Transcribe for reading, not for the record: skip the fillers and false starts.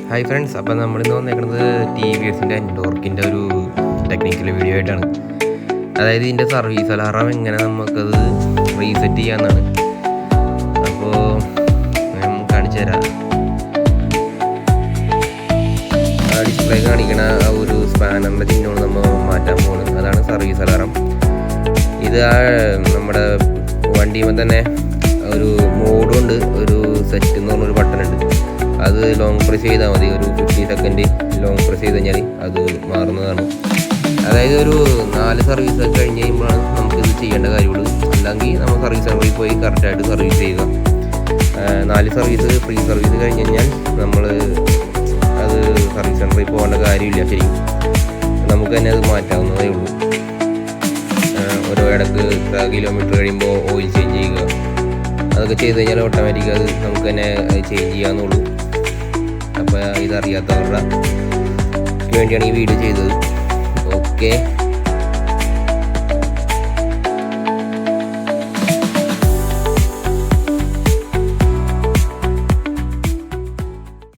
Hi friends, അപ്പോൾ നമ്മളിന്ന് വന്നേക്കുന്നത് TVSൻ്റെ എൻഡോർക്കിൻ്റെ ഒരു ടെക്നിക്കൽ വീഡിയോ ആയിട്ടാണ്. അതായത് ഇതിൻ്റെ സർവീസ് അലാറം എങ്ങനെ നമുക്കത് റീസെറ്റ് ചെയ്യാമെന്നാണ്. അപ്പോൾ ഞാൻ കാണിച്ചു തരാം. ആ ഡിസ്പ്ലേ കാണിക്കണ ആ ഒരു സ്പാനറിൻ്റെ ചിഹ്നമാണ് നമ്മൾ മാറ്റാൻ പോകുന്നത്. അതാണ് സർവീസ് അലാറം. ഇത് നമ്മുടെ വണ്ടിയുമ്പോൾ തന്നെ ഒരു മോഡുണ്ട്, ഒരു സെറ്റ് എന്ന് പറഞ്ഞൊരു ബട്ടൺ ഉണ്ട്. അത് ലോങ് പ്രസ് ചെയ്താൽ മതി. ഒരു 50 സെക്കൻഡ് ലോങ് പ്രസ് ചെയ്ത് കഴിഞ്ഞാൽ അത് മാറുന്നതാണ്. അതായത് ഒരു 4 സർവീസ് ഒക്കെ കഴിഞ്ഞ് കഴിയുമ്പോഴാണ് നമുക്കിത് ചെയ്യേണ്ട കാര്യമുള്ളൂ. അല്ലെങ്കിൽ നമ്മൾ സർവീസ് സെൻ്ററിൽ പോയി കറക്റ്റായിട്ട് സർവീസ് ചെയ്യുക. 4 സർവീസ് ഫ്രീ സർവീസ് കഴിഞ്ഞ് കഴിഞ്ഞാൽ നമ്മൾ അത് സർവീസ് സെൻ്ററിൽ പോകേണ്ട കാര്യമില്ല. ശരിക്കും നമുക്ക് തന്നെ അത് മാറ്റാവുന്നതേ ഉള്ളൂ. ഓരോ ഇടയ്ക്ക് ഇത്ര കിലോമീറ്റർ കഴിയുമ്പോൾ ഓയിൽ ചേഞ്ച് ചെയ്യുക, അതൊക്കെ ചെയ്ത് കഴിഞ്ഞാൽ ഓട്ടോമാറ്റിക് അത് നമുക്ക് തന്നെ ചേഞ്ച് ചെയ്യാവുന്നുള്ളൂ. അപ്പോൾ ഇതറിയാത്തവരുടെ വേണ്ടിയാണ് ഈ വീഡിയോ ചെയ്തത്. ഓക്കെ.